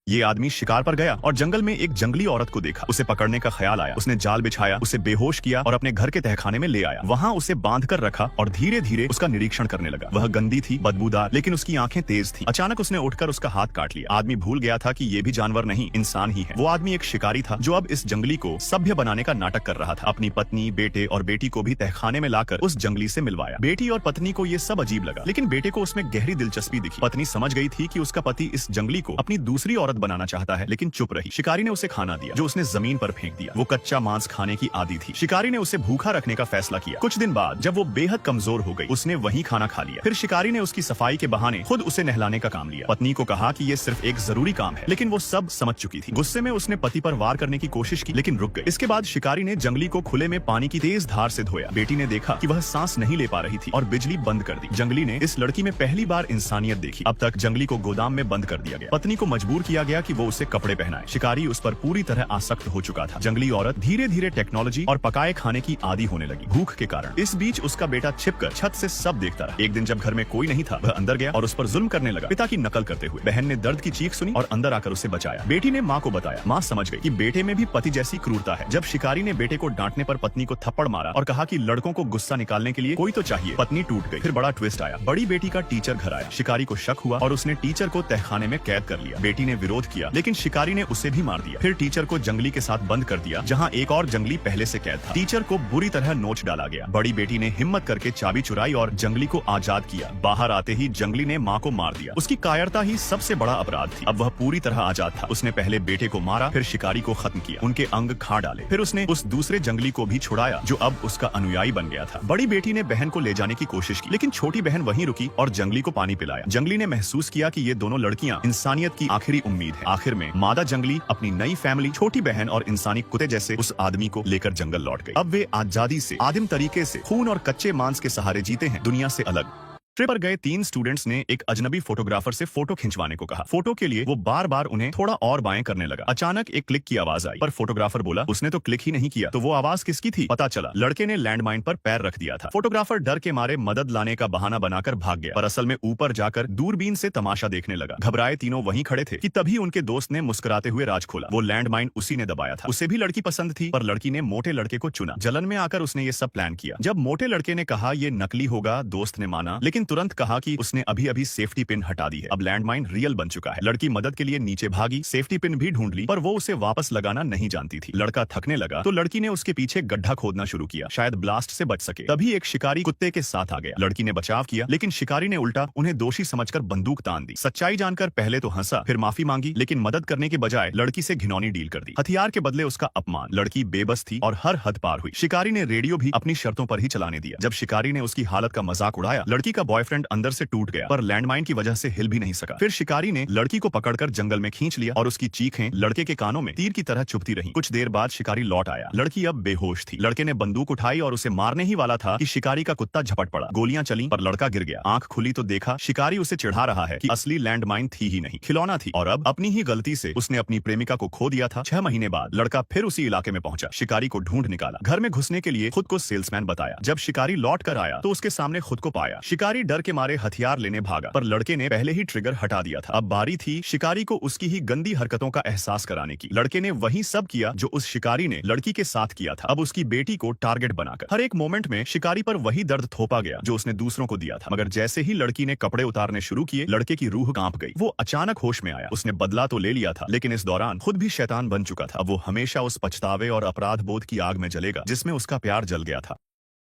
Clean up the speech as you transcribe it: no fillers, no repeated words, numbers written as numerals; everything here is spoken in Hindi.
ये आदमी शिकार पर गया और जंगल में एक जंगली औरत को देखा। उसे पकड़ने का ख्याल आया। उसने जाल बिछाया, उसे बेहोश किया और अपने घर के तहखाने में ले आया। वहाँ उसे बांध कर रखा और धीरे धीरे उसका निरीक्षण करने लगा। वह गंदी थी, बदबूदार, लेकिन उसकी आंखें तेज थी। अचानक उसने उठकर उसका हाथ काट लिया। आदमी भूल गया था कि ये भी जानवर नहीं, इंसान ही है। वो आदमी एक शिकारी था जो अब इस जंगली को सभ्य बनाने का नाटक कर रहा था। अपनी पत्नी, बेटे और बेटी को भी तहखाने में लाकर उस जंगली से मिलवाया। बेटी और पत्नी को ये सब अजीब लगा, लेकिन बेटे को उसमें गहरी दिलचस्पी दिखी। पत्नी समझ गई थी कि उसका पति इस जंगली को अपनी दूसरी औरत बनाना चाहता है, लेकिन चुप रही। शिकारी ने उसे खाना दिया, जो उसने जमीन पर फेंक दिया। वो कच्चा मांस खाने की आदी थी। शिकारी ने उसे भूखा रखने का फैसला किया। कुछ दिन बाद जब वो बेहद कमजोर हो गई, उसने वहीं खाना खा लिया। फिर शिकारी ने उसकी सफाई के बहाने खुद उसे नहलाने का काम लिया। पत्नी को कहा कि ये सिर्फ एक जरूरी काम है, लेकिन वो सब समझ चुकी थी। गुस्से में उसने पति पर वार करने की कोशिश की, लेकिन रुक गई। इसके बाद शिकारी ने जंगली को खुले में पानी की तेज धार से धोया। बेटी ने देखा कि वह सांस नहीं ले पा रही थी और बिजली बंद कर दी। जंगली ने इस लड़की में पहली बार इंसानियत देखी। अब तक जंगली को गोदाम में बंद कर दिया गया। पत्नी को मजबूर किया गया कि वो उसे कपड़े पहनाए। शिकारी उस पर पूरी तरह आसक्त हो चुका था। जंगली औरत धीरे धीरे टेक्नोलॉजी और पकाए खाने की आदी होने लगी, भूख के कारण। इस बीच उसका बेटा छिपकर छत से सब देखता रहा। एक दिन जब घर में कोई नहीं था, वह अंदर गया और उस पर जुल्म करने लगा, पिता की नकल करते हुए। बहन ने दर्द की चीख सुनी और अंदर आकर उसे बचाया। बेटी ने माँ को बताया। माँ समझ गई कि बेटे में भी पति जैसी क्रूरता है। जब शिकारी ने बेटे को डांटने पर पत्नी को थप्पड़ मारा और कहा कि लड़कों को गुस्सा निकालने के लिए कोई तो चाहिए, पत्नी टूट गई। फिर बड़ा ट्विस्ट आया। बड़ी बेटी का टीचर घर आया। शिकारी को शक हुआ और उसने टीचर को तहखाने में कैद कर लिया। बेटी ने विरोध किया, लेकिन शिकारी ने उसे भी मार दिया। फिर टीचर को जंगली के साथ बंद कर दिया, जहाँ एक और जंगली पहले से कैद था। टीचर को बुरी तरह नोच डाला गया। बड़ी बेटी ने हिम्मत करके चाबी चुराई और जंगली को आजाद किया। बाहर आते ही जंगली ने माँ को मार दिया। उसकी कायरता ही सबसे बड़ा अपराध थी। अब वह पूरी तरह आजाद था। उसने पहले बेटे को मारा, फिर शिकारी को खत्म किया, उनके अंग खा डाले। फिर उसने उस दूसरे जंगली को भी छुड़ाया, जो अब उसका अनुयायी बन गया था। बड़ी बेटी ने बहन को ले जाने की कोशिश की, लेकिन छोटी बहन वहीं रुकी और जंगली को पानी पिलाया। जंगली ने महसूस किया कि ये दोनों लड़कियां इंसानियत की आखिरी उम्मीद है। आखिर में मादा जंगली अपनी नई फैमिली, छोटी बहन और इंसानी कुत्ते जैसे उस आदमी को लेकर जंगल लौट गई। अब वे आजादी से, आदिम तरीके से, खून और कच्चे मांस के सहारे जीते हैं, दुनिया से अलग। ट्रिप पर गए 3 स्टूडेंट्स ने एक अजनबी फोटोग्राफर से फोटो खिंचवाने को कहा। फोटो के लिए वो बार बार उन्हें थोड़ा और बाएं करने लगा। अचानक एक क्लिक की आवाज आई, पर फोटोग्राफर बोला उसने तो क्लिक ही नहीं किया। तो वो आवाज किसकी थी? पता चला लड़के ने लैंडमाइन पर पैर रख दिया था। फोटोग्राफर डर के मारे मदद लाने का बहाना बनाकर भाग गया, पर असल में ऊपर जाकर दूरबीन से तमाशा देखने लगा। घबराए तीनों वहीं खड़े थे कि तभी उनके दोस्त ने मुस्कुराते हुए राज खोला। वो लैंडमाइन उसी ने दबाया था। उसे भी लड़की पसंद थी, पर लड़की ने मोटे लड़के को चुना। जलन में आकर उसने ये सब प्लान किया। जब मोटे लड़के ने कहा ये नकली होगा, दोस्त ने माना, लेकिन तुरंत कहा कि उसने अभी अभी सेफ्टी पिन हटा दी है। अब लैंडमाइन रियल बन चुका है। लड़की मदद के लिए नीचे भागी, सेफ्टी पिन भी ढूंढ ली, पर वो उसे वापस लगाना नहीं जानती थी। लड़का थकने लगा तो लड़की ने उसके पीछे गड्ढा खोदना शुरू किया, शायद ब्लास्ट से बच सके। तभी एक शिकारी कुत्ते के साथ आ गया। लड़की ने बचाव किया, लेकिन शिकारी ने उल्टा उन्हें दोषी समझकर बंदूक तान दी। सच्चाई जानकर पहले तो हंसा, फिर माफी मांगी, लेकिन मदद करने के बजाय लड़की से घिनौनी डील कर दी। हथियार के बदले उसका अपमान। लड़की बेबस थी और हर हद पार हुई। शिकारी ने रेडियो भी अपनी शर्तों पर ही चलाने दिया। जब शिकारी ने उसकी हालत का मजाक उड़ाया, लड़की का बॉयफ्रेंड अंदर से टूट गया, पर लैंडमाइन की वजह से हिल भी नहीं सका। फिर शिकारी ने लड़की को पकड़कर जंगल में खींच लिया और उसकी चीखें लड़के के कानों में तीर की तरह चुभती रहीं। कुछ देर बाद शिकारी लौट आया। लड़की अब बेहोश थी। लड़के ने बंदूक उठाई और उसे मारने ही वाला था कि शिकारी का कुत्ता झपट पड़ा। गोलियां चली, पर लड़का गिर गया। आंख खुली तो देखा शिकारी उसे चिढ़ा रहा है कि असली लैंडमाइन थी ही नहीं, खिलौना थी, और अब अपनी ही गलती से उसने अपनी प्रेमिका को खो दिया था। 6 महीने बाद लड़का फिर उसी इलाके में पहुंचा। शिकारी को ढूंढ निकाला। घर में घुसने के लिए खुद को सेल्समैन बताया। जब शिकारी लौट कर आया तो उसके सामने खुद को पाया। शिकारी डर के मारे हथियार लेने भागा, पर लड़के ने पहले ही ट्रिगर हटा दिया था। अब बारी थी शिकारी को उसकी ही गंदी हरकतों का एहसास कराने की। लड़के ने वही सब किया जो उस शिकारी ने लड़की के साथ किया था, अब उसकी बेटी को टारगेट बनाकर। हर एक मोमेंट में शिकारी पर वही दर्द थोपा गया जो उसने दूसरों को दिया था। मगर जैसे ही लड़की ने कपड़े उतारने शुरू किए, लड़के की रूह कांप गई। वो अचानक होश में आया। उसने बदला तो ले लिया था, लेकिन इस दौरान खुद भी शैतान बन चुका था। अब वो हमेशा उस पछतावे और अपराध बोध की आग में जलेगा जिसमें उसका प्यार जल गया था।